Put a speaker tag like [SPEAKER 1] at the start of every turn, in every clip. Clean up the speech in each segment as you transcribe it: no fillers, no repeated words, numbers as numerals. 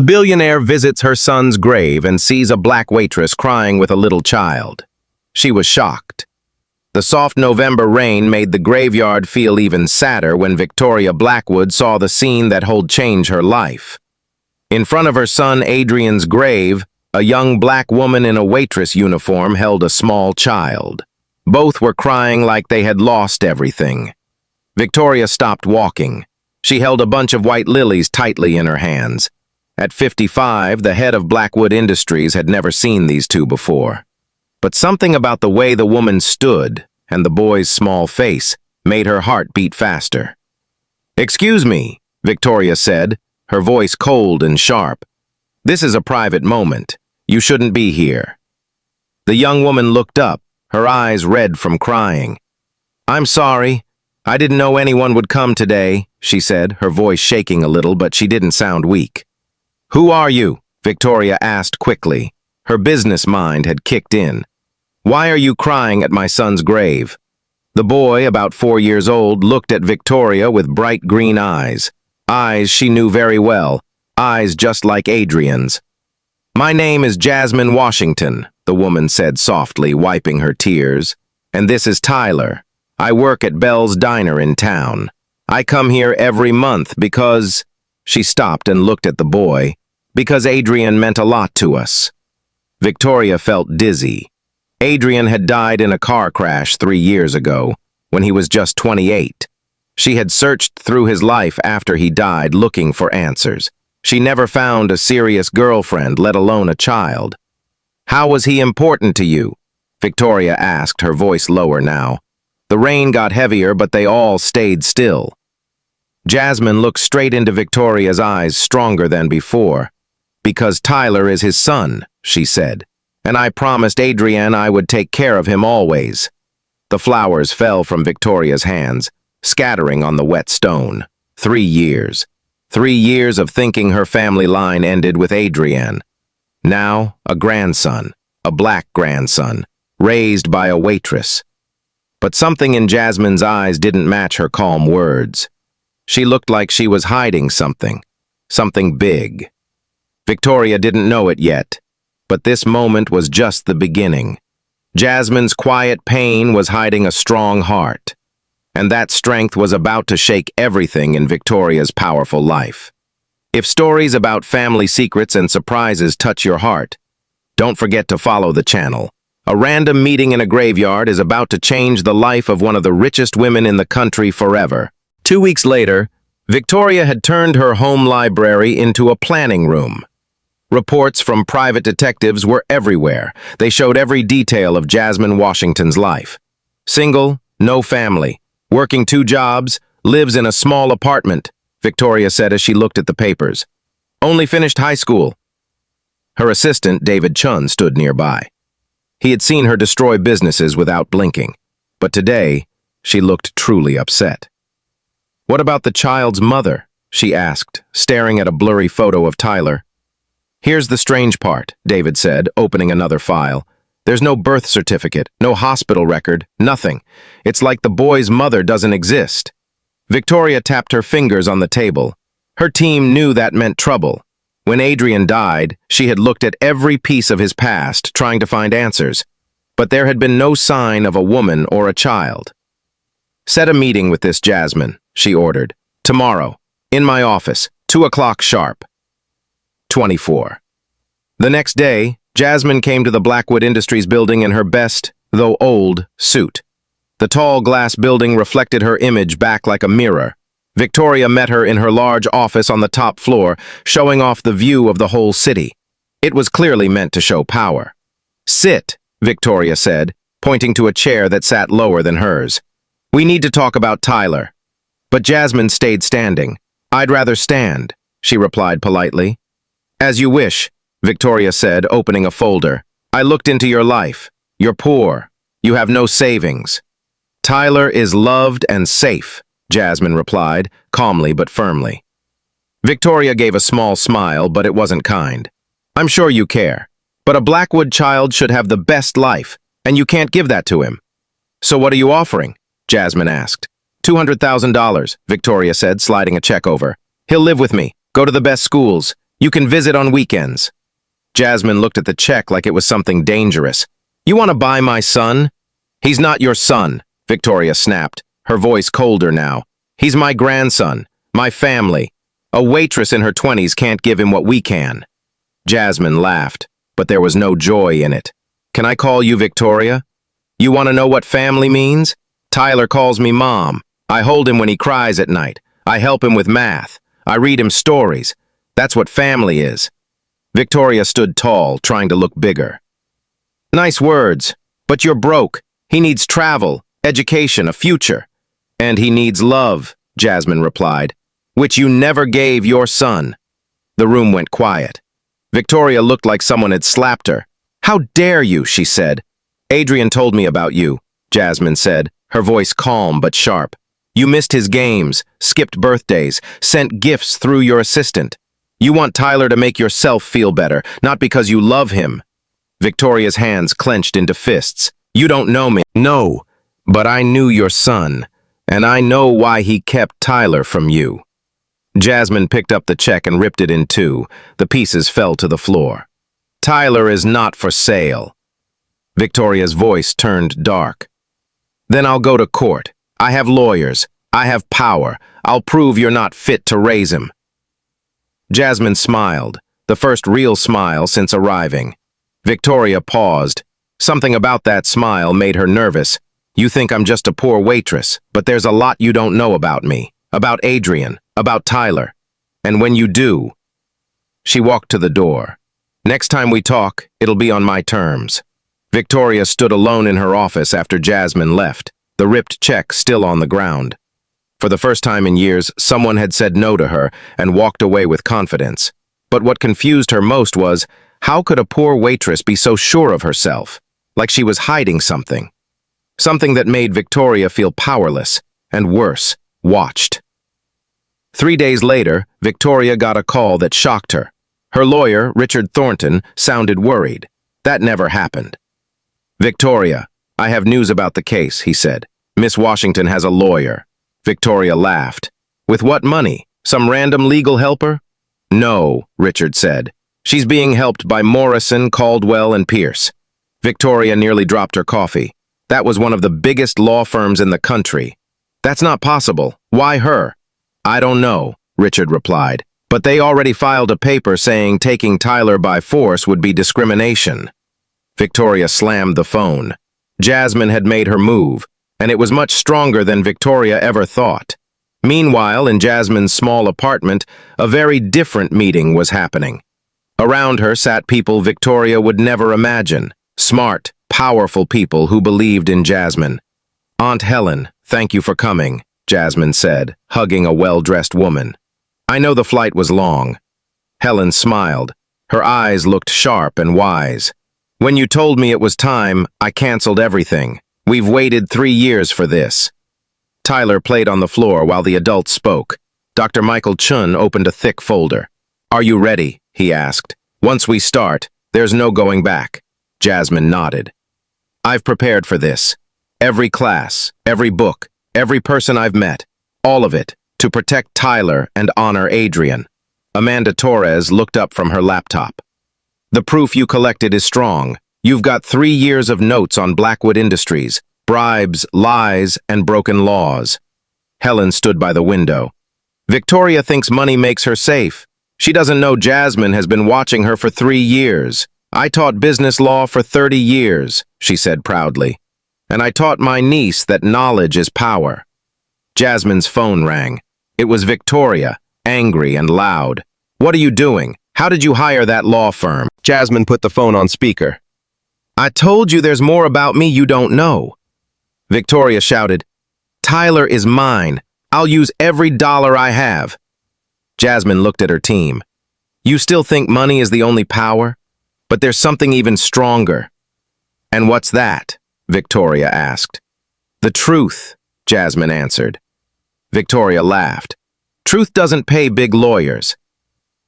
[SPEAKER 1] Billionaire visits her son's grave and sees a black waitress crying with a little child. She was shocked. The soft November rain made the graveyard feel even sadder when Victoria Blackwood saw the scene that would change her life. In front of her son Adrienne's grave, a young black woman in a waitress uniform held a small child. Both were crying like they had lost everything. Victoria stopped walking. She held a bunch of white lilies tightly in her hands. At 55, the head of Blackwood Industries had never seen these two before. But something about the way the woman stood and the boy's small face made her heart beat faster. "Excuse me," Victoria said, her voice cold and sharp. "This is a private moment. You shouldn't be here." The young woman looked up, her eyes red from crying. "I'm sorry. I didn't know anyone would come today," she said, her voice shaking a little, but she didn't sound weak. "Who are you?" Victoria asked quickly. Her business mind had kicked in. "Why are you crying at my son's grave?" The boy, about 4 years old, looked at Victoria with bright green eyes. Eyes she knew very well, eyes just like Adrienne's. "My name is Jasmine Washington," the woman said softly, wiping her tears. "And this is Tyler. I work at Bell's Diner in town. I come here every month because—" She stopped and looked at the boy. "Because Adrienne meant a lot to us." Victoria felt dizzy. Adrienne had died in a car crash 3 years ago, when he was just 28. She had searched through his life after he died looking for answers. She never found a serious girlfriend, let alone a child. "How was he important to you?" Victoria asked, her voice lower now. The rain got heavier, but they all stayed still. Jasmine looked straight into Victoria's eyes, stronger than before. "Because Tyler is his son," she said, "and I promised Adrienne I would take care of him always." The flowers fell from Victoria's hands, scattering on the wet stone. 3 years. 3 years of thinking her family line ended with Adrienne. Now, a grandson, a black grandson, raised by a waitress. But something in Jasmine's eyes didn't match her calm words. She looked like she was hiding something big. Victoria didn't know it yet, but this moment was just the beginning. Jasmine's quiet pain was hiding a strong heart, and that strength was about to shake everything in Victoria's powerful life. If stories about family secrets and surprises touch your heart, don't forget to follow the channel. A random meeting in a graveyard is about to change the life of one of the richest women in the country forever. 2 weeks later, Victoria had turned her home library into a planning room. Reports from private detectives were everywhere. They showed every detail of Jasmine Washington's life. Single, no family, working 2 jobs, lives in a small apartment, Victoria said as she looked at the papers. Only finished high school. Her assistant, David Chun, stood nearby. He had seen her destroy businesses without blinking, but today she looked truly upset. "What about the child's mother?" she asked, staring at a blurry photo of Tyler. "Here's the strange part," David said, opening another file. "There's no birth certificate, no hospital record, nothing. It's like the boy's mother doesn't exist." Victoria tapped her fingers on the table. Her team knew that meant trouble. When Adrienne died, she had looked at every piece of his past, trying to find answers. But there had been no sign of a woman or a child. "Set a meeting with this Jasmine," she ordered. "Tomorrow, in my office, 2 o'clock sharp." 24. The next day, Jasmine came to the Blackwood Industries building in her best, though old, suit. The tall glass building reflected her image back like a mirror. Victoria met her in her large office on the top floor, showing off the view of the whole city. It was clearly meant to show power. "Sit," Victoria said, pointing to a chair that sat lower than hers. "We need to talk about Tyler." But Jasmine stayed standing. "I'd rather stand," she replied politely. "As you wish," Victoria said, opening a folder. "I looked into your life. You're poor. You have no savings." "Tyler is loved and safe," Jasmine replied, calmly but firmly. Victoria gave a small smile, but it wasn't kind. "I'm sure you care, but a Blackwood child should have the best life, and you can't give that to him." "So what are you offering?" Jasmine asked. $200,000, Victoria said, sliding a check over. "He'll live with me, go to the best schools, You can visit on weekends. Jasmine looked at the check like it was something dangerous. You want to buy my son? He's not your son, Victoria snapped, her voice colder now. He's my grandson, my family. A waitress in her 20s can't give him what we can. Jasmine laughed, but there was no joy in it. Can I call you Victoria? You want to know what family means? Tyler calls me Mom. I hold him when he cries at night. I help him with math. I read him stories. That's what family is. Victoria stood tall, trying to look bigger. Nice words, but you're broke. He needs travel, education, a future. And he needs love, Jasmine replied, which you never gave your son. The room went quiet. Victoria looked like someone had slapped her. How dare you, she said. Adrienne told me about you, Jasmine said, her voice calm but sharp. You missed his games, skipped birthdays, sent gifts through your assistant. You want Tyler to make yourself feel better, not because you love him. Victoria's hands clenched into fists. You don't know me. No, but I knew your son, and I know why he kept Tyler from you. Jasmine picked up the check and ripped it in two. The pieces fell to the floor. Tyler is not for sale. Victoria's voice turned dark. Then I'll go to court. I have lawyers. I have power. I'll prove you're not fit to raise him. Jasmine smiled, the first real smile since arriving. Victoria paused. Something about that smile made her nervous. You think I'm just a poor waitress, but there's a lot you don't know about me, about Adrienne, about Tyler. And when you do... She walked to the door. Next time we talk, it'll be on my terms. Victoria stood alone in her office after Jasmine left, the ripped check still on the ground. For the first time in years, someone had said no to her and walked away with confidence. But what confused her most was, how could a poor waitress be so sure of herself, like she was hiding something? Something that made Victoria feel powerless, and worse, watched. 3 days later, Victoria got a call that shocked her. Her lawyer, Richard Thornton, sounded worried. That never happened. Victoria, I have news about the case, he said. Miss Washington has a lawyer. Victoria laughed. With what money? Some random legal helper? No, Richard said. She's being helped by Morrison, Caldwell, and Pierce. Victoria nearly dropped her coffee. That was one of the biggest law firms in the country. That's not possible. Why her? I don't know, Richard replied. But they already filed a paper saying taking Tyler by force would be discrimination. Victoria slammed the phone. Jasmine had made her move, and it was much stronger than Victoria ever thought. Meanwhile, in Jasmine's small apartment, a very different meeting was happening. Around her sat people Victoria would never imagine. Smart, powerful people who believed in Jasmine. Aunt Helen, thank you for coming, Jasmine said, hugging a well-dressed woman. I know the flight was long. Helen smiled. Her eyes looked sharp and wise. When you told me it was time, I canceled everything. We've waited 3 years for this. Tyler played on the floor while the adults spoke. Dr. Michael Chun opened a thick folder. Are you ready? He asked. Once we start, there's no going back. Jasmine nodded. I've prepared for this. Every class, every book, every person I've met, all of it, to protect Tyler and honor Adrienne. Amanda Torres looked up from her laptop. The proof you collected is strong. You've got 3 years of notes on Blackwood Industries, bribes, lies, and broken laws. Helen stood by the window. Victoria thinks money makes her safe. She doesn't know Jasmine has been watching her for 3 years. I taught business law for 30 years, she said proudly. And I taught my niece that knowledge is power. Jasmine's phone rang. It was Victoria, angry and loud. What are you doing? How did you hire that law firm? Jasmine put the phone on speaker. I told you there's more about me you don't know. Victoria shouted, Tyler is mine. I'll use every dollar I have. Jasmine looked at her team. You still think money is the only power? But there's something even stronger. And what's that? Victoria asked. The truth, Jasmine answered. Victoria laughed. Truth doesn't pay big lawyers.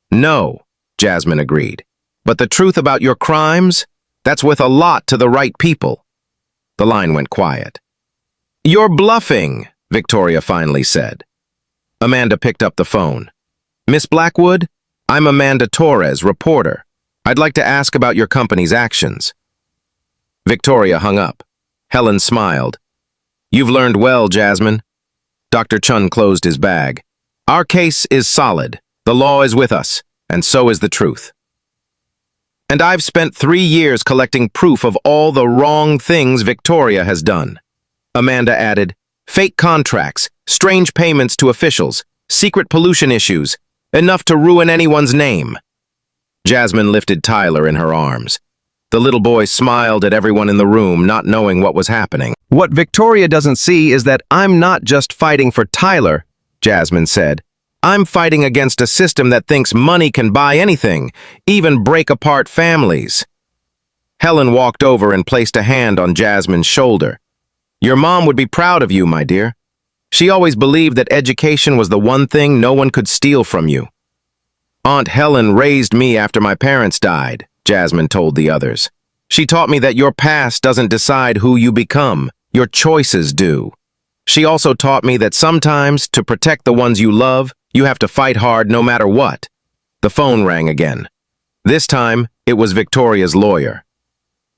[SPEAKER 1] No, Jasmine agreed. But the truth about your crimes? That's worth a lot to the right people. The line went quiet. You're bluffing, Victoria finally said. Amanda picked up the phone. Miss Blackwood, I'm Amanda Torres, reporter. I'd like to ask about your company's actions. Victoria hung up. Helen smiled. You've learned well, Jasmine. Dr. Chun closed his bag. Our case is solid. The law is with us, and so is the truth. And I've spent 3 years collecting proof of all the wrong things Victoria has done. Amanda added, fake contracts, strange payments to officials, secret pollution issues, enough to ruin anyone's name. Jasmine lifted Tyler in her arms. The little boy smiled at everyone in the room, not knowing what was happening. What Victoria doesn't see is that I'm not just fighting for Tyler, Jasmine said. I'm fighting against a system that thinks money can buy anything, even break apart families. Helen walked over and placed a hand on Jasmine's shoulder. Your mom would be proud of you, my dear. She always believed that education was the one thing no one could steal from you. Aunt Helen raised me after my parents died, Jasmine told the others. She taught me that your past doesn't decide who you become, your choices do. She also taught me that sometimes, to protect the ones you love, you have to fight hard no matter what. The phone rang again. This time, it was Victoria's lawyer.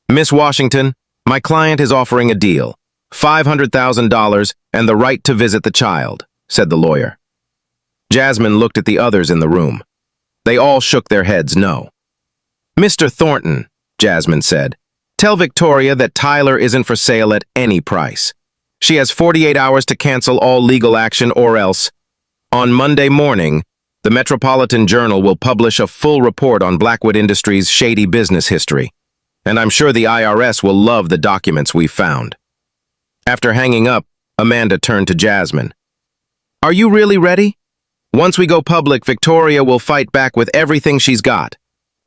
[SPEAKER 1] Miss Washington, my client is offering a deal. $500,000 and the right to visit the child, said the lawyer. Jasmine looked at the others in the room. They all shook their heads no. Mr. Thornton, Jasmine said, tell Victoria that Tyler isn't for sale at any price. She has 48 hours to cancel all legal action or else. On Monday morning, the Metropolitan Journal will publish a full report on Blackwood Industries' shady business history, and I'm sure the IRS will love the documents we've found. After hanging up, Amanda turned to Jasmine. Are you really ready? Once we go public, Victoria will fight back with everything she's got.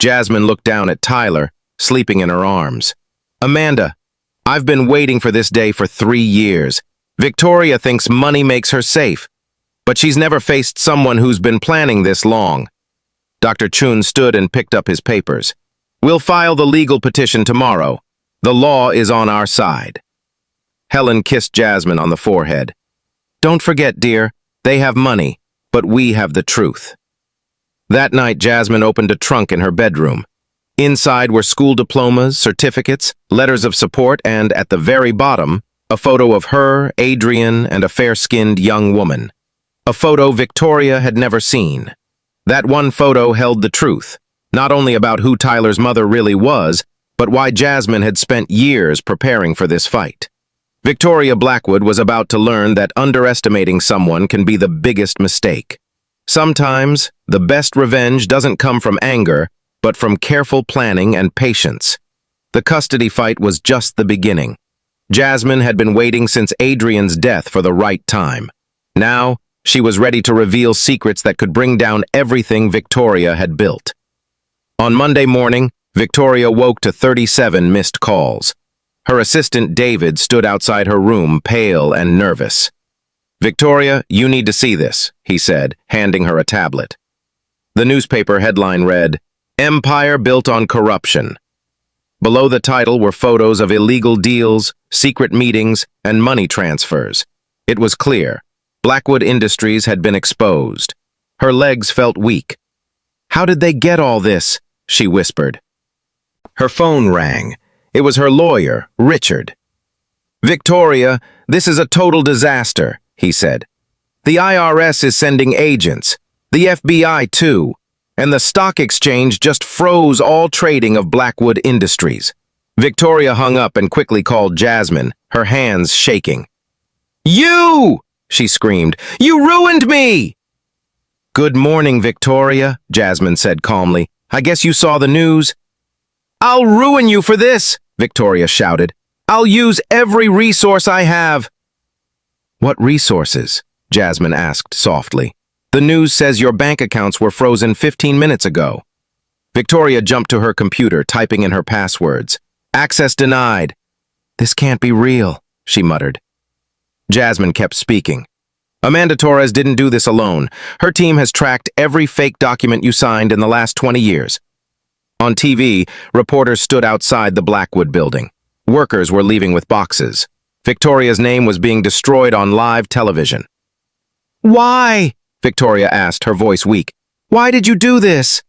[SPEAKER 1] Jasmine looked down at Tyler, sleeping in her arms. Amanda, I've been waiting for this day for 3 years. Victoria thinks money makes her safe, but she's never faced someone who's been planning this long. Dr. Chun stood and picked up his papers. We'll file the legal petition tomorrow. The law is on our side. Helen kissed Jasmine on the forehead. Don't forget, dear, they have money, but we have the truth. That night, Jasmine opened a trunk in her bedroom. Inside were school diplomas, certificates, letters of support, and, at the very bottom, a photo of her, Adrienne, and a fair-skinned young woman. A photo Victoria had never seen. That one photo held the truth, not only about who Tyler's mother really was, but why Jasmine had spent years preparing for this fight. Victoria Blackwood was about to learn that underestimating someone can be the biggest mistake. Sometimes, the best revenge doesn't come from anger, but from careful planning and patience. The custody fight was just the beginning. Jasmine had been waiting since Adrienne's death for the right time. Now, she was ready to reveal secrets that could bring down everything Victoria had built. On Monday morning, Victoria woke to 37 missed calls. Her assistant David stood outside her room, pale and nervous. Victoria, you need to see this, he said, handing her a tablet. The newspaper headline read, Empire Built on Corruption. Below the title were photos of illegal deals, secret meetings, and money transfers. It was clear. Blackwood Industries had been exposed. Her legs felt weak. How did they get all this? She whispered. Her phone rang. It was her lawyer, Richard. Victoria, this is a total disaster, he said. The IRS is sending agents, the FBI too, and the stock exchange just froze all trading of Blackwood Industries. Victoria hung up and quickly called Jasmine, her hands shaking. You! She screamed. You ruined me! Good morning, Victoria, Jasmine said calmly. I guess you saw the news. I'll ruin you for this, Victoria shouted. I'll use every resource I have. What resources? Jasmine asked softly. The news says your bank accounts were frozen 15 minutes ago. Victoria jumped to her computer, typing in her passwords. Access denied. This can't be real, she muttered. Jasmine kept speaking. Amanda Torres didn't do this alone. Her team has tracked every fake document you signed in the last 20 years. On TV, reporters stood outside the Blackwood building. Workers were leaving with boxes. Victoria's name was being destroyed on live television. Why? Victoria asked, her voice weak. Why did you do this?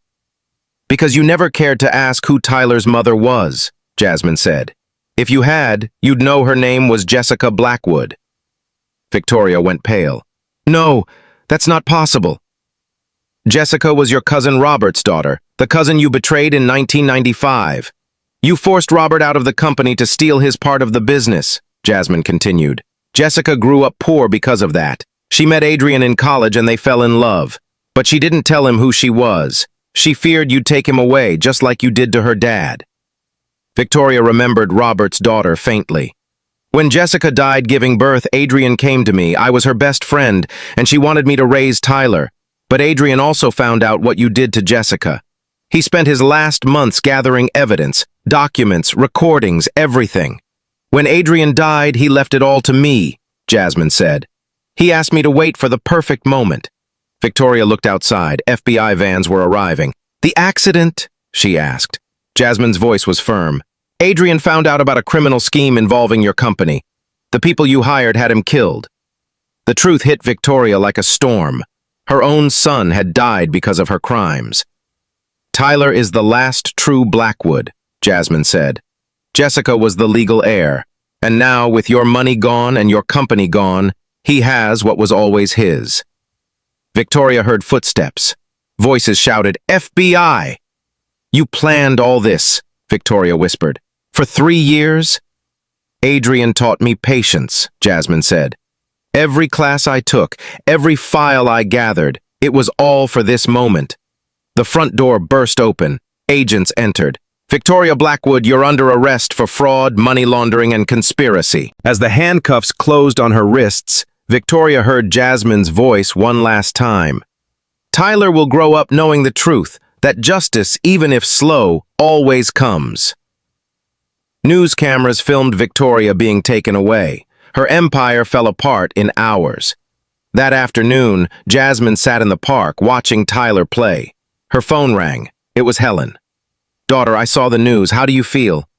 [SPEAKER 1] Because you never cared to ask who Tyler's mother was, Jasmine said. If you had, you'd know her name was Jessica Blackwood. Victoria went pale. No, that's not possible. Jessica was your cousin Robert's daughter, the cousin you betrayed in 1995. You forced Robert out of the company to steal his part of the business, Jasmine continued. Jessica grew up poor because of that. She met Adrienne in college and they fell in love. But she didn't tell him who she was. She feared you'd take him away, just like you did to her dad. Victoria remembered Robert's daughter faintly. When Jessica died giving birth, Adrienne came to me. I was her best friend, and she wanted me to raise Tyler. But Adrienne also found out what you did to Jessica. He spent his last months gathering evidence, documents, recordings, everything. When Adrienne died, he left it all to me, Jasmine said. He asked me to wait for the perfect moment. Victoria looked outside. FBI vans were arriving. The accident? She asked. Jasmine's voice was firm. Adrienne found out about a criminal scheme involving your company. The people you hired had him killed. The truth hit Victoria like a storm. Her own son had died because of her crimes. Tyler is the last true Blackwood, Jasmine said. Jessica was the legal heir. And now, with your money gone and your company gone, he has what was always his. Victoria heard footsteps. Voices shouted, FBI! You planned all this, Victoria whispered. For 3 years? Adrienne taught me patience, Jasmine said. Every class I took, every file I gathered, it was all for this moment. The front door burst open. Agents entered. Victoria Blackwood, you're under arrest for fraud, money laundering, and conspiracy. As the handcuffs closed on her wrists, Victoria heard Jasmine's voice one last time. Tyler will grow up knowing the truth, that justice, even if slow, always comes. News cameras filmed Victoria being taken away. Her empire fell apart in hours. That afternoon, Jasmine sat in the park watching Tyler play. Her phone rang. It was Helen. Daughter, I saw the news. How do you feel?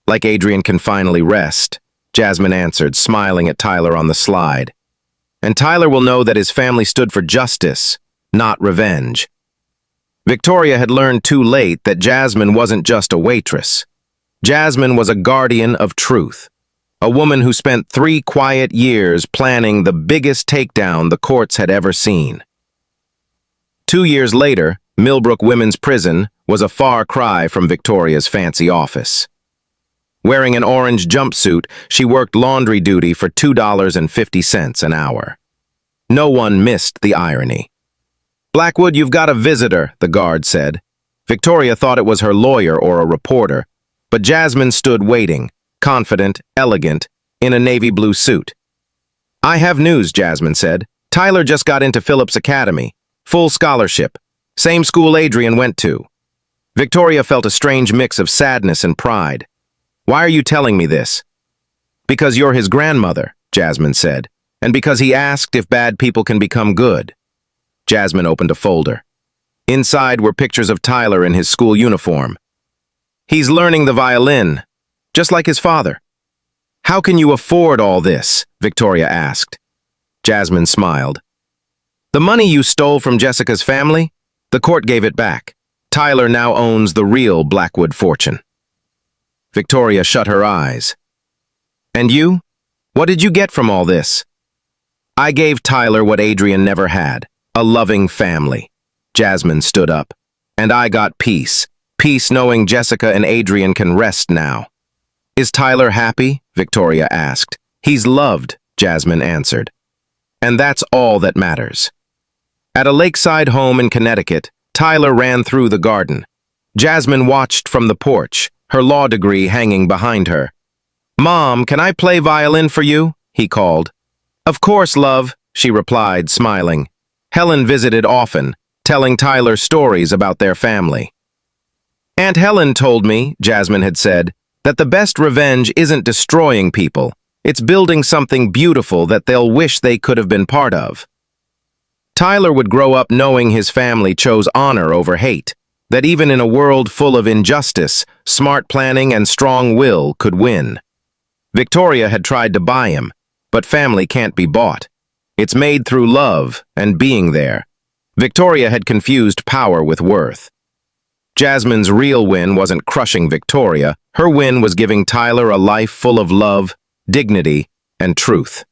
[SPEAKER 1] Like Adrienne can finally rest, Jasmine answered, smiling at Tyler on the slide. And Tyler will know that his family stood for justice, not revenge. Victoria had learned too late that Jasmine wasn't just a waitress. Jasmine was a guardian of truth. A woman who spent 3 quiet years planning the biggest takedown the courts had ever seen. 2 years later, Millbrook Women's Prison was a far cry from Victoria's fancy office. Wearing an orange jumpsuit, she worked laundry duty for $2.50 an hour. No one missed the irony. Blackwood, you've got a visitor, the guard said. Victoria thought it was her lawyer or a reporter, but Jasmine stood waiting, confident, elegant, in a navy blue suit. I have news, Jasmine said. Tyler just got into Phillips Academy. Full scholarship. Same school Adrienne went to. Victoria felt a strange mix of sadness and pride. Why are you telling me this? Because you're his grandmother, Jasmine said, and because he asked if bad people can become good. Jasmine opened a folder. Inside were pictures of Tyler in his school uniform. He's learning the violin, just like his father. How can you afford all this? Victoria asked. Jasmine smiled. The money you stole from Jessica's family? The court gave it back. Tyler now owns the real Blackwood fortune. Victoria shut her eyes. And you? What did you get from all this? I gave Tyler what Adrienne never had, a loving family. Jasmine stood up. And I got peace. Peace knowing Jessica and Adrienne can rest now. Is Tyler happy? Victoria asked. He's loved, Jasmine answered. And that's all that matters. At a lakeside home in Connecticut, Tyler ran through the garden. Jasmine watched from the porch, her law degree hanging behind her. Mom, can I play violin for you? He called. Of course, love, she replied, smiling. Helen visited often, telling Tyler stories about their family. Aunt Helen told me, Jasmine had said, that the best revenge isn't destroying people. It's building something beautiful that they'll wish they could have been part of. Tyler would grow up knowing his family chose honor over hate, that even in a world full of injustice, smart planning and strong will could win. Victoria had tried to buy him, but family can't be bought. It's made through love and being there. Victoria had confused power with worth. Jasmine's real win wasn't crushing Victoria. Her win was giving Tyler a life full of love, dignity, and truth.